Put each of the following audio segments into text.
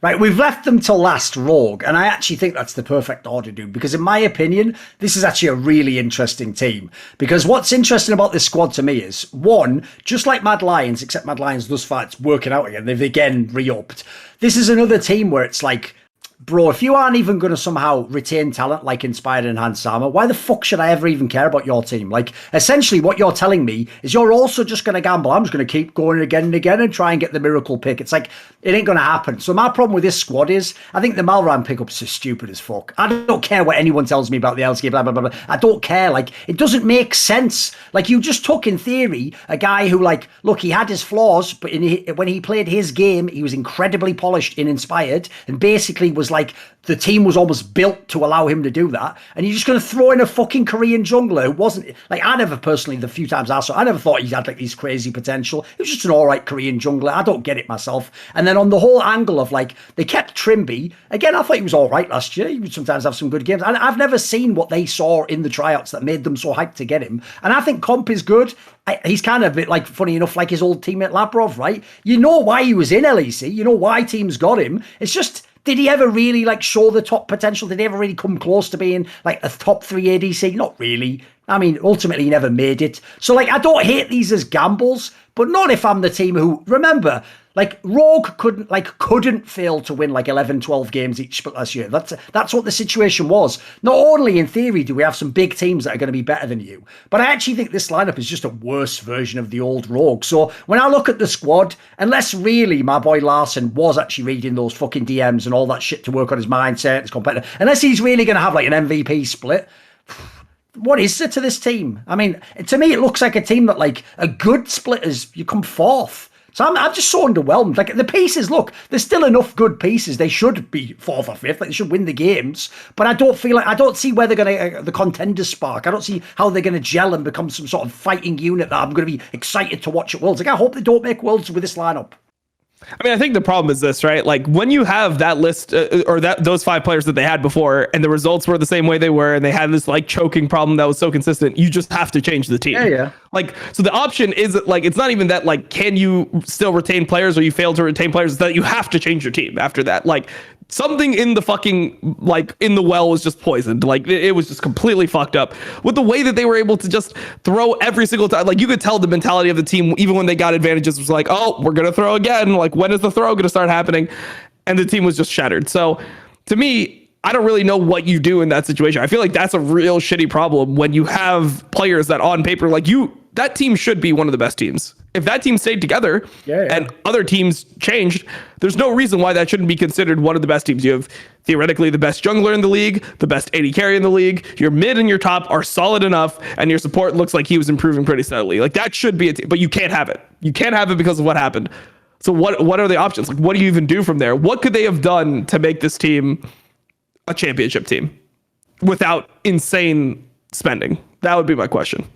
Right, we've left them till last, Rogue, and I actually think that's the perfect order, dude, because in my opinion, this is actually a really interesting team. Because what's interesting about this squad to me is, one, just like Mad Lions, except Mad Lions thus far, it's working out again, they've again re-upped. This is another team where it's like, bro, if you aren't even going to somehow retain talent like Inspired and Hans Sama, why the fuck should I ever even care about your team? Like, essentially what you're telling me is you're also just going to gamble. I'm just going to keep going again and again and try and get the miracle pick. It's like, it ain't going to happen. So my problem with this squad is, I think the Malrang pickups are stupid as fuck. I don't care what anyone tells me about the LCK, blah, blah, blah, blah. I don't care. Like, it doesn't make sense. Like, you just took, in theory, a guy who, like, look, he had his flaws, but when he played his game, he was incredibly polished and inspired and basically was like, the team was almost built to allow him to do that. And you're just going to throw in a fucking Korean jungler who wasn't, like, I never personally, the few times I saw, I never thought he had like these crazy potential. He was just an all right Korean jungler. I don't get it myself. And then on the whole angle of like, they kept Trimby. Again, I thought he was all right last year. He would sometimes have some good games. And I've never seen what they saw in the tryouts that made them so hyped to get him. And I think Comp is good. He's kind of a bit like, funny enough, like his old teammate Labrov, right? You know why he was in LEC. You know why teams got him. It's just, did he ever really like show the top potential? Did he ever really come close to being like a top 3 ADC? Not really. I mean, ultimately he never made it. So like, I don't hate these as gambles, but not if I'm the team who, remember, like Rogue couldn't fail to win like 11, 12 games each split last year. That's what the situation was. Not only in theory do we have some big teams that are going to be better than you, but I actually think this lineup is just a worse version of the old Rogue. So when I look at the squad, unless really my boy Larson was actually reading those fucking DMs and all that shit to work on his mindset, his competitor, unless he's really going to have like an MVP split, what is there to this team? I mean, to me, it looks like a team that like a good split is you come fourth. So I'm just so underwhelmed. Like the pieces, look, there's still enough good pieces. They should be fourth or fifth. Like they should win the games. But I don't see where they're going to, the contenders spark. I don't see how they're going to gel and become some sort of fighting unit that I'm going to be excited to watch at Worlds. Like I hope they don't make Worlds with this lineup. I mean, I think the problem is this, right? Like when you have that list or those 5 players that they had before and the results were the same way they were and they had this like choking problem that was so consistent, you just have to change the team. Yeah. Like, so the option is like, it's not even that like, can you still retain players or you fail to retain players? It's that you have to change your team after that. Like something in the fucking, like in the well was just poisoned. Like it was just completely fucked up with the way that they were able to just throw every single time. Like you could tell the mentality of the team, even when they got advantages, was like, oh, we're going to throw again. Like when is the throw going to start happening? And the team was just shattered. So to me, I don't really know what you do in that situation. I feel like that's a real shitty problem when you have players that on paper, like that team should be one of the best teams. If that team stayed together and other teams changed, there's no reason why that shouldn't be considered one of the best teams. You have theoretically the best jungler in the league, the best AD carry in the league. Your mid and your top are solid enough, and your support looks like he was improving pretty steadily. Like that should be a team, but you can't have it. You can't have it because of what happened. So what are the options? Like, what do you even do from there? What could they have done to make this team a championship team without insane spending? That would be my question.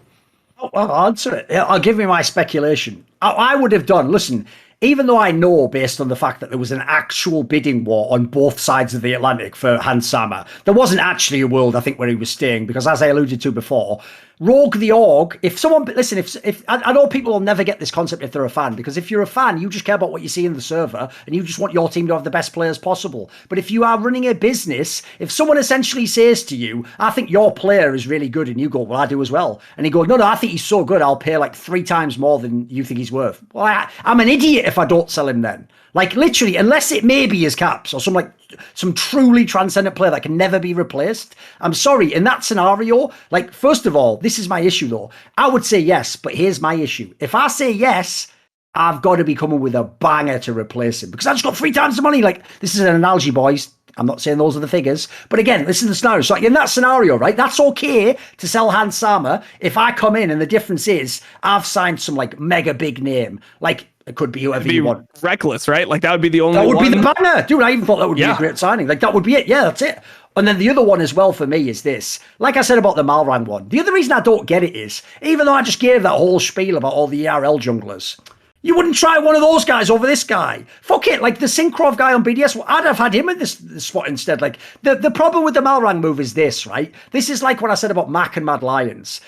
I'll answer it. I'll give you my speculation. I would have done, listen, even though I know based on the fact that there was an actual bidding war on both sides of the Atlantic for Hans Sama, there wasn't actually a world, I think, where he was staying, because as I alluded to before, Rogue the Org, if someone, listen, if I know people will never get this concept if they're a fan, because if you're a fan, you just care about what you see in the server and you just want your team to have the best players possible. But if you are running a business, if someone essentially says to you, I think your player is really good, and you go, well, I do as well. And he goes, no, I think he's so good, I'll pay like 3 times more than you think he's worth. Well, I'm an idiot if I don't sell him then. Like literally, unless it may be his caps or some truly transcendent player that can never be replaced. I'm sorry, in that scenario, like first of all, this is my issue though. I would say yes, but here's my issue. If I say yes, I've got to be coming with a banger to replace him because I just got 3 times the money. Like this is an analogy, boys. I'm not saying those are the figures, but again, this is the scenario. So in that scenario, right, that's okay to sell Hans Sama if I come in and the difference is I've signed some like mega big name, like it could be whoever you want. Reckless, right? Like that would be the only one. That would be the banner. Dude, I even thought that would be a great signing. Like that would be it. Yeah, that's it. And then the other one as well for me is this. Like I said about the Malrang one, the other reason I don't get it is, even though I just gave that whole spiel about all the ERL junglers, you wouldn't try one of those guys over this guy. Fuck it, like the Synkrov guy on BDS, I'd have had him in this spot instead. Like the problem with the Malrang move is this, right? This is like what I said about Mac and Mad Lions.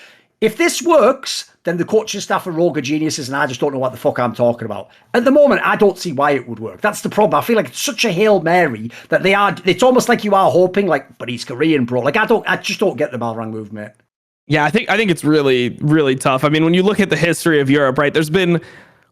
If this works, then the coaching staff are rogue geniuses, and I just don't know what the fuck I'm talking about. At the moment, I don't see why it would work. That's the problem. I feel like it's such a Hail Mary that they are. It's almost like you are hoping, like, but he's Korean, bro. Like, I just don't get the Malrang move, mate. Yeah, I think it's really, really tough. I mean, when you look at the history of Europe, right, there's been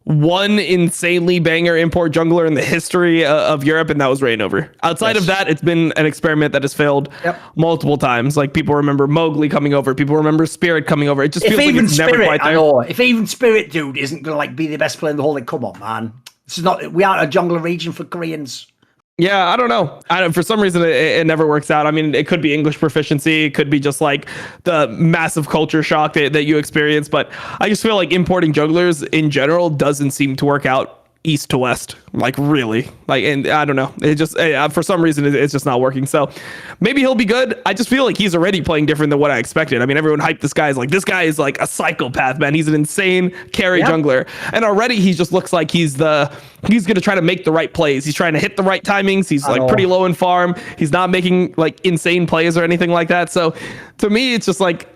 one insanely banger import jungler in the history of Europe, and that was Reignover. Outside of that, it's been an experiment that has failed multiple times. Like, people remember Mowgli coming over, people remember Spirit coming over. It just feels like it's never quite there. I know. If even Spirit dude isn't gonna like be the best player in the whole league, come on, man. This is not. We aren't a jungler region for Koreans. Yeah, I don't know. For some reason, it never works out. I mean, it could be English proficiency. It could be just like the massive culture shock that you experience. But I just feel like importing jungglers in general doesn't seem to work out east to west, like really. Like, and I don't know. It just, for some reason, it's just not working. So maybe he'll be good. I just feel like he's already playing different than what I expected. I mean, everyone hyped this guy as like, this guy is like a psychopath, man. He's an insane carry jungler. And already he just looks like he's going to try to make the right plays. He's trying to hit the right timings. He's like pretty low in farm. He's not making like insane plays or anything like that. So to me, it's just like,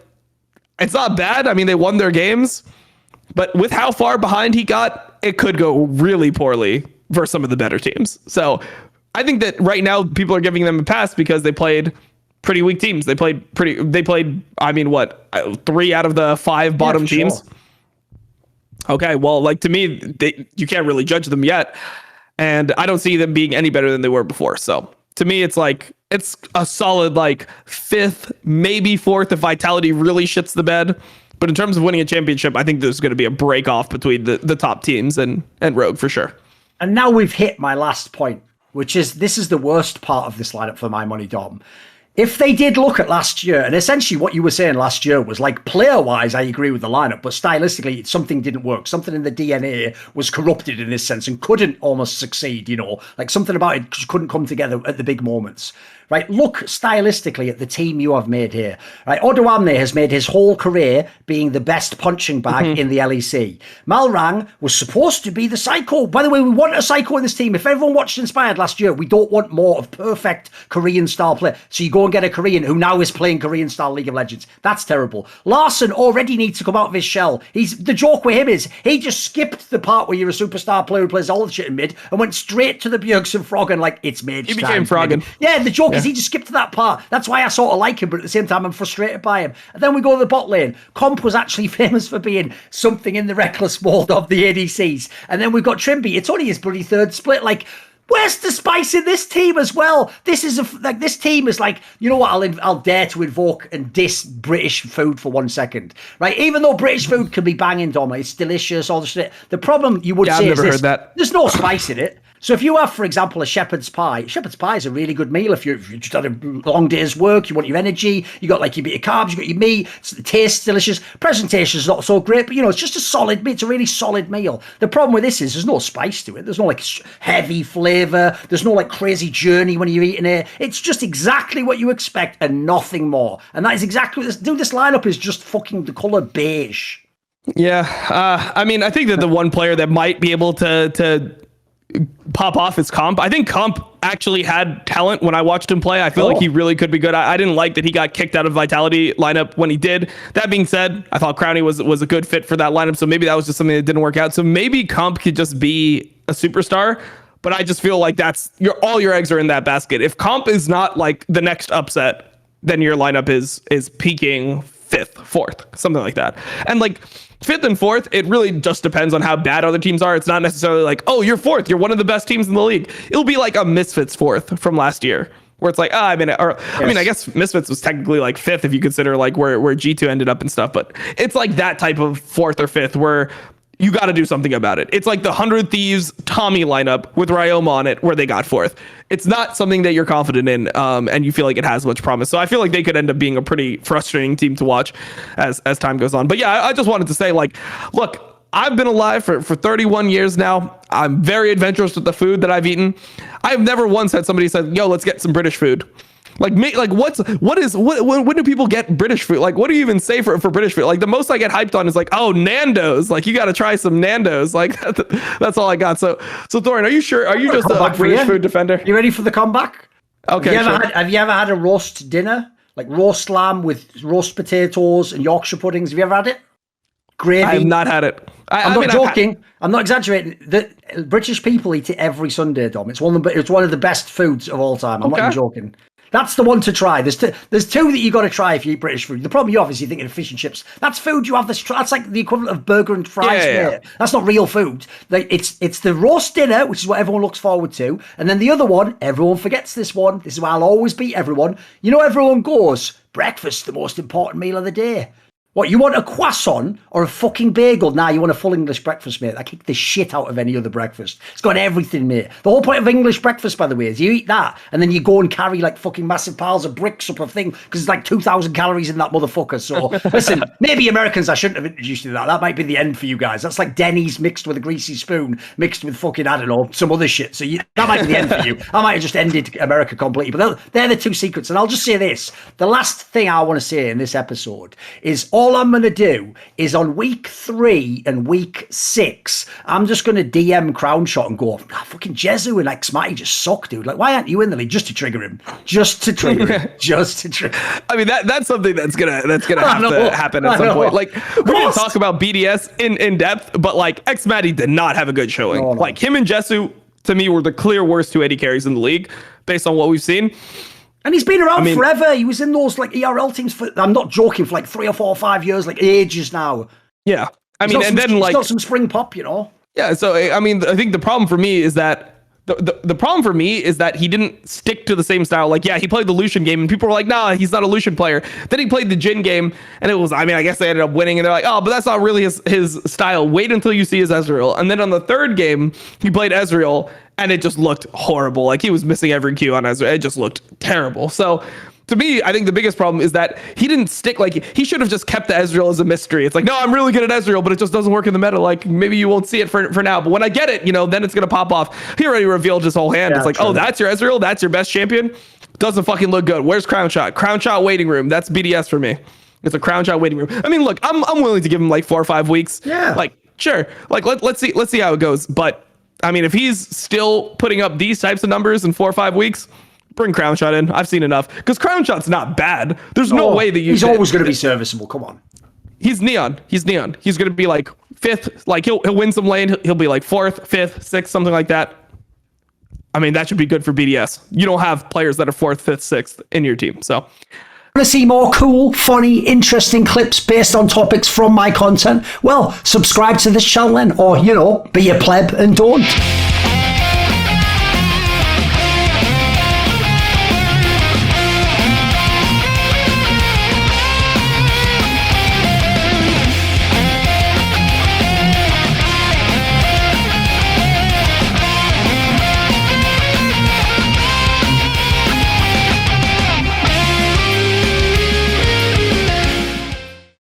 it's not bad. I mean, they won their games, but with how far behind he got, it could go really poorly versus some of the better teams. So I think that right now people are giving them a pass because they played pretty weak teams. They played, I mean, what, 3 out of the 5 bottom teams? Sure. Okay, well, like to me, you can't really judge them yet. And I don't see them being any better than they were before. So to me, it's like, it's a solid like 5th, maybe 4th if Vitality really shits the bed. But in terms of winning a championship, I think there's going to be a break off between the top teams and Rogue for sure. And now we've hit my last point, which is this is the worst part of this lineup for my money, Dom. If they did look at last year, and essentially what you were saying last year was like player-wise, I agree with the lineup, but stylistically, something didn't work. Something in the DNA was corrupted in this sense and couldn't almost succeed, you know, like something about it just couldn't come together at the big moments. Right, look stylistically at the team you have made here. Right, Odoamne has made his whole career being the best punching bag in the LEC. Malrang was supposed to be the psycho. By the way, we want a psycho in this team. If everyone watched Inspired last year, we don't want more of perfect Korean style play. So you go and get a Korean who now is playing Korean style League of Legends. That's terrible. Larson already needs to come out of his shell. The joke with him is he just skipped the part where you're a superstar player who plays all the shit in mid and went straight to the Bjergs and Froggen like it's mage time. He became Froggen. Yeah, the joke is he just skipped to that part. That's why I sort of like him, but at the same time I'm frustrated by him. And then we go to the bot lane. Comp was actually famous for being something in the reckless mold of the ADCs. And then we've got Trimby. It's only his bloody 3rd split. Like, where's the spice in this team as well? This team is like, you know what? I'll dare to invoke and diss British food for 1 second, right? Even though British food can be banging, Dom, it's delicious, all the shit. The problem you would say I've never is heard that. There's no spice in it. So if you have, for example, a shepherd's pie is a really good meal. If you just had a long day's work, you want your energy, you got like your bit of carbs, you got your meat, it tastes delicious. Presentation's not so great, but you know, it's just a solid meal. It's a really solid meal. The problem with this is there's no spice to it. There's no like heavy flavor. There's no like crazy journey when you're eating it. It's just exactly what you expect and nothing more. And that is exactly what this lineup is, just fucking the color beige. Yeah. I mean, I think that the one player that might be able to pop off is Comp. I think Comp actually had talent when I watched him play. I feel like he really could be good. I didn't like that he got kicked out of Vitality lineup when he did. That being said, I thought Crownie was a good fit for that lineup, so maybe that was just something that didn't work out. So maybe Comp could just be a superstar, but I just feel like that's all your eggs are in that basket. If Comp is not like the next upset, then your lineup is peaking 5th, 4th, something like that. And like 5th and 4th, it really just depends on how bad other teams are. It's not necessarily like, oh, you're 4th, you're one of the best teams in the league. It'll be like a Misfits 4th from last year, where it's like, I guess Misfits was technically like 5th if you consider like where G2 ended up and stuff, but it's like that type of 4th or 5th where you got to do something about it. It's like the 100 Thieves Tommy lineup with Ryoma on it where they got 4th. It's not something that you're confident in, and you feel like it has much promise. So I feel like they could end up being a pretty frustrating team to watch as time goes on. But yeah, I just wanted to say, like, look, I've been alive for 31 years now. I'm very adventurous with the food that I've eaten. I've never once had somebody say, yo, let's get some British food. Like, when do people get British food? Like, what do you even say for British food? Like, the most I get hyped on is like, oh, Nando's. Like, you got to try some Nando's. Like, that's all I got. So Thorin, are you sure? Are you just a British food defender? You ready for the comeback? Okay. Have you ever had a roast dinner? like roast lamb with roast potatoes and Yorkshire puddings. Have you ever had it? Gravy. I have not had it. I'm not joking. I'm not exaggerating. The British people eat it every Sunday, Dom. It's one of the best foods of all time. I'm not even joking. That's the one to try. There's two that you got to try if you eat British food. The problem you obviously thinking of fish and chips. That's food you have this. That's like the equivalent of burger and fries. Yeah. That's not real food. Like it's the roast dinner, which is what everyone looks forward to, and then the other one, everyone forgets this one. This is why I'll always beat everyone. You know, everyone goes, breakfast, the most important meal of the day. What, you want a croissant or a fucking bagel? Nah, you want a full English breakfast, mate. I kick the shit out of any other breakfast. It's got everything, mate. The whole point of English breakfast, by the way, is you eat that and then you go and carry like fucking massive piles of bricks up a thing because it's like 2,000 calories in that motherfucker. So listen, maybe Americans, I shouldn't have introduced you to that. That might be the end for you guys. That's like Denny's mixed with a greasy spoon, mixed with fucking, I don't know, some other shit. So that might be the end for you. I might have just ended America completely. But they're the two secrets. And I'll just say this. The last thing I want to say in this episode is all I'm going to do is on week 3 and week 6, I'm just going to DM Crown Shot and go, fucking Jezu and like Smatty just suck, dude. Like, why aren't you in the league? Just to trigger him. Just to trigger him. Just to trigger him. I mean, that's something that's gonna have to happen at some point. Like, we didn't talk about BDS in depth, but like Xmatty did not have a good showing. No. Like him and Jesu, to me, were the clear worst 2 AD carries in the league, based on what we've seen. And he's been around forever. He was in those like ERL teams for, I'm not joking, for like 3 or 4 or 5 years, like ages now. Yeah. I mean, and then he's like, got some spring pop, you know? Yeah. So, I mean, I think the problem for me is that the problem for me is that he didn't stick to the same style. Like, yeah, he played the Lucian game and people were like, nah, he's not a Lucian player. Then he played the Jhin game and it was, I mean, I guess they ended up winning and they're like, oh, but that's not really his style. Wait until you see his Ezreal. And then on the 3rd game, he played Ezreal and it just looked horrible. Like he was missing every Q on Ezreal. It just looked terrible. So to me, I think the biggest problem is that he didn't stick. Like he should have just kept the Ezreal as a mystery. It's like, no, I'm really good at Ezreal, but it just doesn't work in the meta. Like maybe you won't see it for now, but when I get it, you know, then it's gonna pop off. He already revealed his whole hand. Yeah, it's like, true. Oh, that's your Ezreal. That's your best champion. Doesn't fucking look good. Where's Crown Shot? Crown Shot waiting room. That's BDS for me. It's a Crown Shot waiting room. I mean, look, I'm willing to give him like 4 or 5 weeks. Yeah. Like sure. Like let's see how it goes. But I mean, if he's still putting up these types of numbers in 4 or 5 weeks, bring Crown Shot in. I've seen enough. Because Crown Shot's not bad. There's no way that he's always going to be serviceable. Come on. He's neon. He's going to be like 5th. Like he'll win some lane. He'll be like 4th, 5th, 6th, something like that. I mean, that should be good for BDS. You don't have players that are 4th, 5th, 6th in your team. So want to see more cool, funny, interesting clips based on topics from my content? Well, subscribe to this channel then, or, you know, be a pleb and don't.